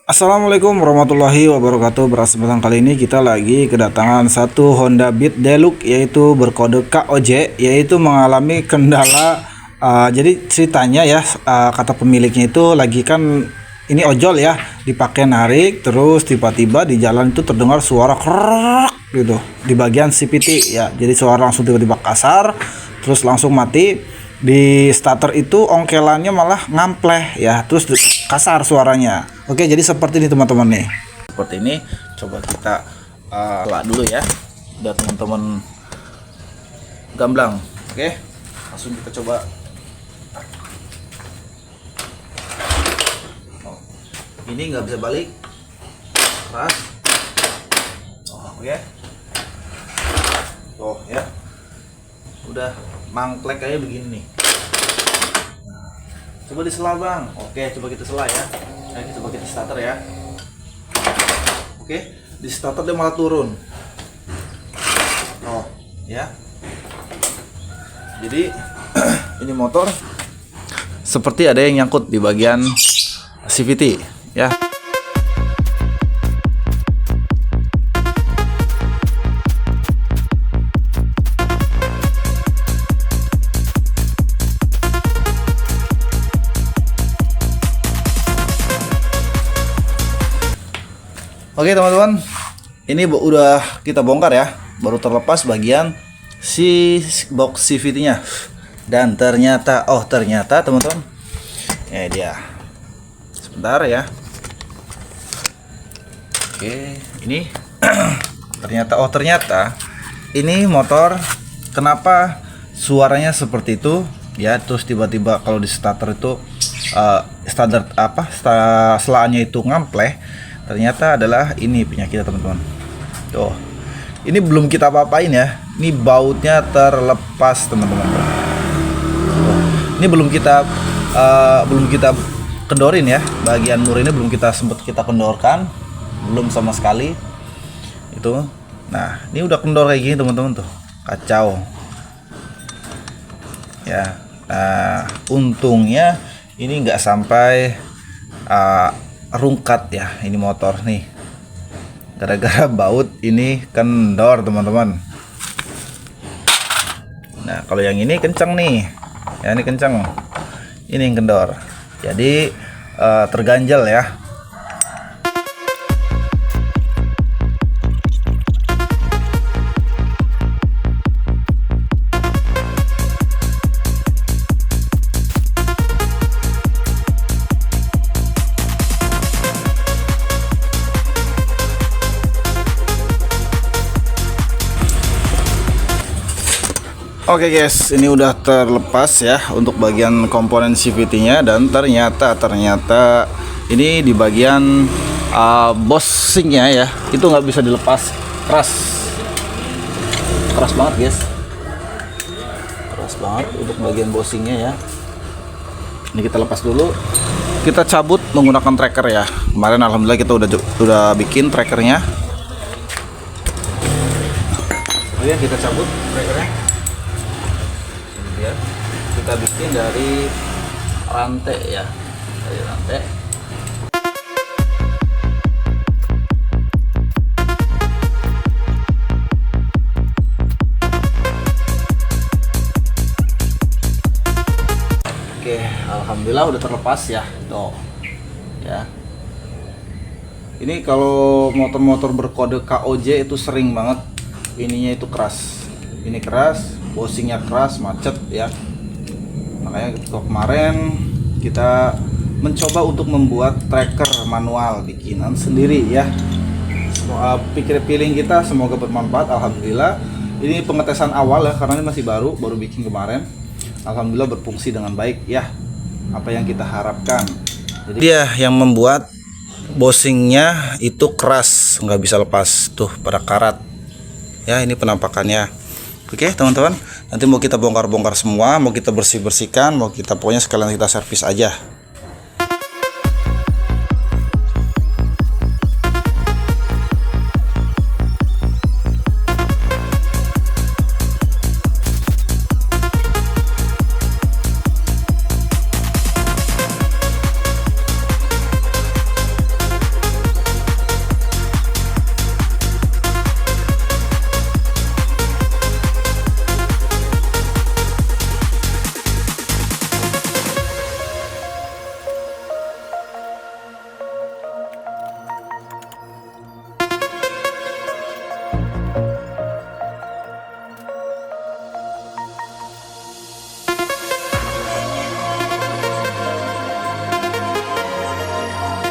Assalamualaikum warahmatullahi wabarakatuh. Berkesempatan kali ini kita lagi kedatangan satu Honda Beat Deluxe, yaitu berkode KOJ, yaitu mengalami kendala. Jadi ceritanya ya, kata pemiliknya itu lagi kan ini ojol ya, dipakai narik, terus tiba-tiba di jalan itu terdengar suara krek gitu di bagian CVT ya. Jadi suara langsung tiba-tiba kasar, terus langsung mati. Di starter itu ongkelannya malah ngampleh ya, terus kasar suaranya. Oke, jadi seperti ini teman-teman nih. Seperti ini, coba kita lah dulu ya, biar teman-teman gamblang. Oke, langsung kita coba. Oh, ini nggak bisa balik, keras. Oh ya, oh ya, udah mangklek kayak begini nih. Nah, coba disela bang. Oke, coba kita sela ya. Coba kita starter ya. Oke, di starter dia malah turun. Oh ya, jadi ini motor seperti ada yang nyangkut di bagian CVT ya. Oke teman-teman, ini udah kita bongkar ya, baru terlepas bagian si box CVT-nya. Dan ternyata, teman-teman, dia. Sebentar ya. Oke, ini ternyata ini motor kenapa suaranya seperti itu ya, terus tiba-tiba kalau di starter itu standar selaannya itu ngampleh. Ternyata adalah ini penyakitnya teman-teman. Tuh, ini belum kita apa-apain ya. Ini bautnya terlepas teman-teman. Ini belum kita kendorin ya. Bagian mur ini belum sempat kita kendorkan, belum sama sekali. Itu. Nah, ini udah kendor kayak gini teman-teman tuh. Kacau. Ya. Nah, untungnya ini nggak sampai rungkat ya ini motor nih, gara-gara baut ini kendor teman-teman. Nah kalau yang ini kenceng nih ya, ini kenceng, ini yang kendor, jadi terganjal ya. Oke guys, ini udah terlepas ya untuk bagian komponen CVT-nya, dan ternyata ini di bagian bushingnya ya, itu nggak bisa dilepas, keras banget guys, keras banget untuk bagian bushingnya ya. Ini kita lepas dulu, kita cabut menggunakan tracker ya. Kemarin alhamdulillah kita udah bikin trackernya. Oke, kita cabut trackernya. Ya, kita bikin dari rantai ya, dari rantai. Oke, alhamdulillah udah terlepas ya, tuh ya. Ini kalau motor-motor berkode KOJ itu sering banget ininya itu keras, ini keras, bushingnya keras, macet ya. Makanya kemarin kita mencoba untuk membuat tracker manual bikinan sendiri ya. Feeling kita semoga bermanfaat. Alhamdulillah ini pengetesan awal ya, karena ini masih baru bikin kemarin. Alhamdulillah berfungsi dengan baik ya, apa yang kita harapkan. Jadi dia yang membuat bushingnya itu keras, nggak bisa lepas tuh pada karat ya. Ini penampakannya. Oke teman-teman, nanti mau kita bongkar-bongkar semua, mau kita bersih-bersihkan, mau kita pokoknya sekalian kita servis aja.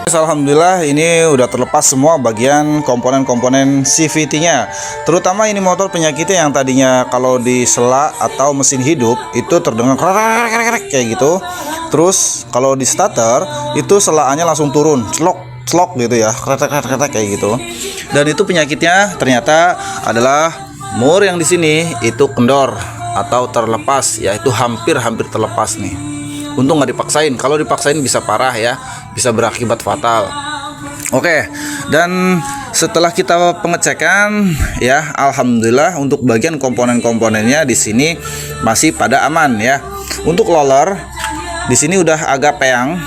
Alhamdulillah ini udah terlepas semua bagian komponen-komponen CVT-nya. Terutama ini motor penyakitnya yang tadinya kalau di sela atau mesin hidup itu terdengar kayak gitu. Terus kalau di starter itu selaannya langsung turun, celok gitu ya, kretek kayak gitu. Dan itu penyakitnya ternyata adalah mur yang di sini itu kendor atau terlepas, yaitu hampir terlepas nih. Untung nggak dipaksain. Kalau dipaksain bisa parah ya, bisa berakibat fatal. Oke, dan setelah kita pengecekan ya, alhamdulillah untuk bagian komponen-komponennya di sini masih pada aman ya. Untuk roller di sini udah agak peyang.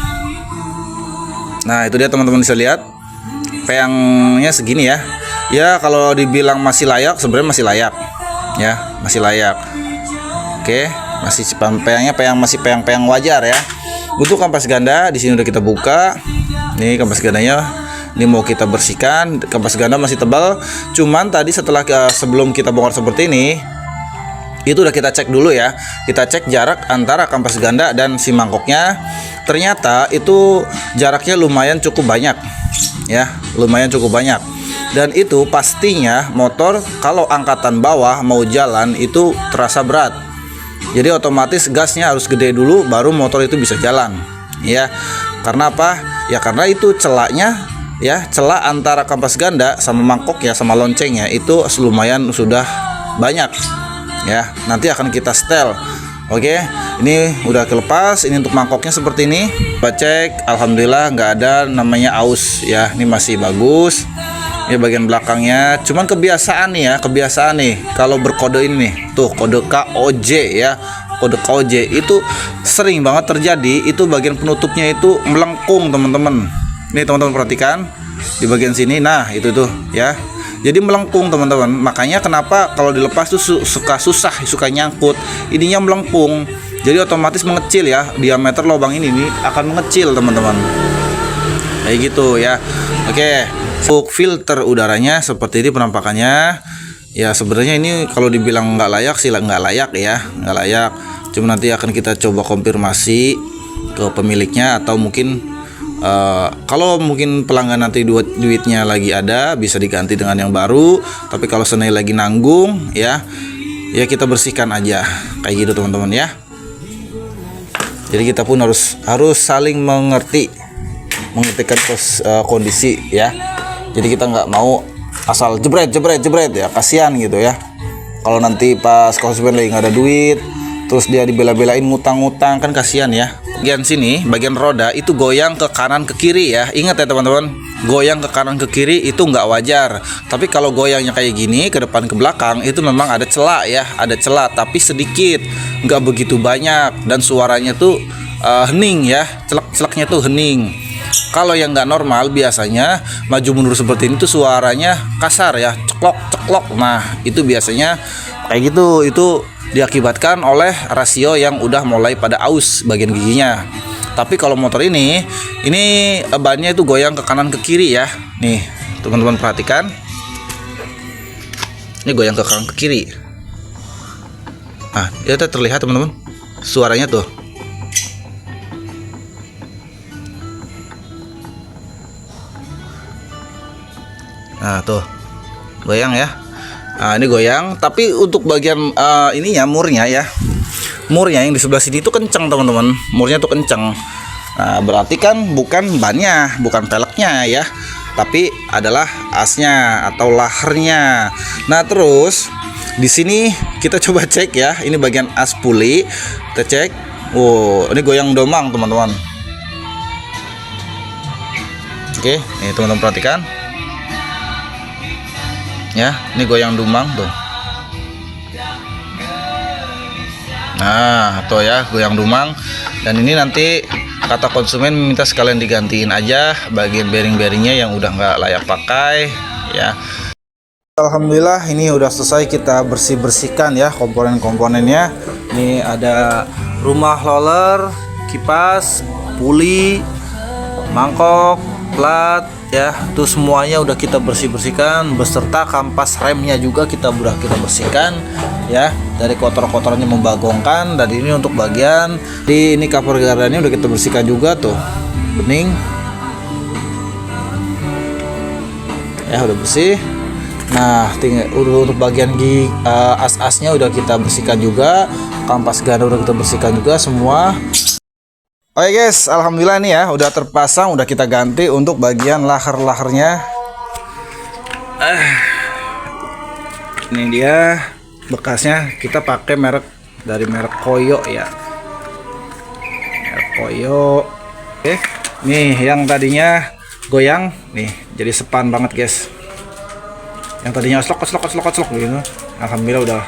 Nah, itu dia teman-teman bisa lihat. Peyangnya segini ya. Ya, kalau dibilang masih layak, sebenarnya masih layak. Ya, masih layak. Oke, masih masih peyang wajar ya. Untuk kampas ganda di sini udah kita buka. Nih kampas gandanya, ini mau kita bersihkan. Kampas ganda masih tebal. Cuman tadi sebelum kita bongkar seperti ini, itu udah kita cek dulu ya. Kita cek jarak antara kampas ganda dan si mangkoknya. Ternyata itu jaraknya lumayan cukup banyak. Ya, lumayan cukup banyak. Dan itu pastinya motor kalau angkatan bawah mau jalan itu terasa berat. Jadi otomatis gasnya harus gede dulu baru motor itu bisa jalan. Ya. Karena apa? Ya karena itu celaknya ya, celah antara kampas ganda sama mangkok ya sama loncengnya itu lumayan sudah banyak. Ya, nanti akan kita setel. Oke, ini udah kelepas. Ini untuk mangkoknya seperti ini. Kita cek, alhamdulillah nggak ada namanya aus ya. Ini masih bagus. Ini bagian belakangnya. Cuman kebiasaan nih kalau berkode ini nih, tuh kode KOJ ya. Kode KOJ itu sering banget terjadi. Itu bagian penutupnya itu melengkung teman-teman. Nih teman-teman perhatikan di bagian sini. Nah itu tuh ya. Jadi melengkung teman-teman. Makanya kenapa kalau dilepas tuh suka nyangkut. Ininya melengkung. Jadi otomatis mengecil ya. Diameter lubang ini nih akan mengecil teman-teman. Kayak gitu ya. Oke. Untuk filter udaranya seperti ini penampakannya. Ya sebenarnya ini kalau dibilang nggak layak sih nggak layak ya. Nggak layak. Cuma nanti akan kita coba konfirmasi ke pemiliknya atau mungkin kalau mungkin pelanggan nanti duitnya lagi ada bisa diganti dengan yang baru. Tapi kalau senai lagi nanggung ya kita bersihkan aja kayak gitu teman-teman ya. Jadi kita pun harus saling mengertikan kondisi ya. Jadi kita nggak mau asal jebret ya, kasihan gitu ya. Kalau nanti pas konsumen lagi nggak ada duit terus dia dibela-belain ngutang-ngutang kan kasihan ya. Bagian sini, bagian roda itu goyang ke kanan ke kiri ya. Ingat ya teman-teman, goyang ke kanan ke kiri itu nggak wajar. Tapi kalau goyangnya kayak gini ke depan ke belakang itu memang ada celah ya, ada celah tapi sedikit, nggak begitu banyak dan suaranya tuh hening ya, celak-celaknya tuh hening. Kalau yang nggak normal biasanya maju mundur seperti ini tuh suaranya kasar ya, ceklok. Nah itu biasanya kayak gitu, itu diakibatkan oleh rasio yang udah mulai pada aus bagian giginya. Tapi kalau motor ini bannya itu goyang ke kanan ke kiri ya. Nih teman-teman perhatikan, ini goyang ke kanan ke kiri. Nah itu terlihat teman-teman suaranya tuh. Nah tuh goyang ya. Nah ini goyang. Tapi untuk bagian ininya murnya yang di sebelah sini itu kenceng teman-teman. Murnya tuh kenceng. Nah berarti kan bukan bannya, bukan peleknya ya, tapi adalah asnya atau lahernya. Nah terus di sini kita coba cek ya. Ini bagian as puli. Kita cek. Oh ini goyang domang teman-teman. Oke, ini teman-teman perhatikan. Ya, ini goyang dumang tuh. Nah, tuh ya, goyang dumang. Dan ini nanti kata konsumen minta sekalian digantiin aja bagian bearing-bearingnya yang udah nggak layak pakai ya. Alhamdulillah ini udah selesai kita bersihkan ya komponen-komponennya. Ini ada rumah roller, kipas, puli, mangkok, plat ya, itu semuanya udah kita bersihkan beserta kampas remnya juga kita bersihkan ya, dari kotor-kotornya membagongkan. Dan ini untuk bagian ini cover gardanya udah kita bersihkan juga tuh, bening ya, udah bersih. Nah, tinggal untuk bagian as-asnya udah kita bersihkan juga, kampas ganda udah kita bersihkan juga semua. Oke guys, alhamdulillah nih ya udah terpasang, udah kita ganti untuk bagian laher-lahernya. Ini dia bekasnya, kita pakai dari merek Koyo ya. Merek Koyo. Oke. Nih yang tadinya goyang nih jadi sepan banget guys. Yang tadinya oslok gitu, alhamdulillah udah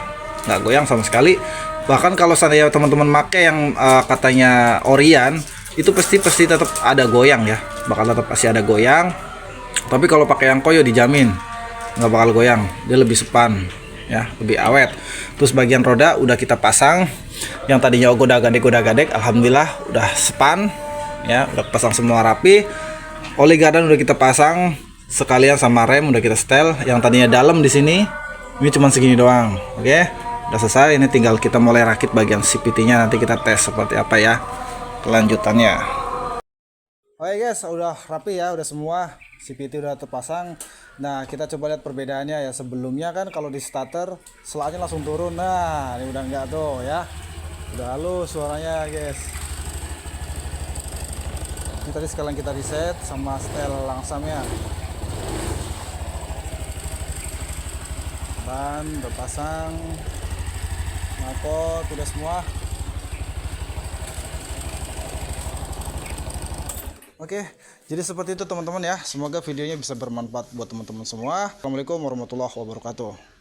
nggak goyang sama sekali. Bahkan kalau seandainya teman-teman make yang katanya Orion, itu pasti tetap ada goyang ya, bakal tetap pasti ada goyang. Tapi kalau pakai yang Koyo dijamin nggak bakal goyang, dia lebih sepan ya, lebih awet. Terus bagian roda udah kita pasang, yang tadinya goda-gadek, alhamdulillah udah sepan ya, udah pasang semua rapi. Oli gardan udah kita pasang sekalian sama rem udah kita setel. Yang tadinya dalam di sini ini cuma segini doang. Oke, udah selesai. Ini tinggal kita mulai rakit bagian CVT-nya, nanti kita tes seperti apa ya kelanjutannya. Oke guys, udah rapi ya, udah semua CVT udah terpasang. Nah, kita coba lihat perbedaannya ya. Sebelumnya kan kalau di starter selaknya langsung turun. Nah, ini udah enggak tuh ya, udah halus suaranya guys. Ini tadi sekalian kita reset sama setel langsamnya. Ban berpasang, knalpot udah semua. Oke, jadi seperti itu teman-teman ya. Semoga videonya bisa bermanfaat buat teman-teman semua. Assalamualaikum warahmatullahi wabarakatuh.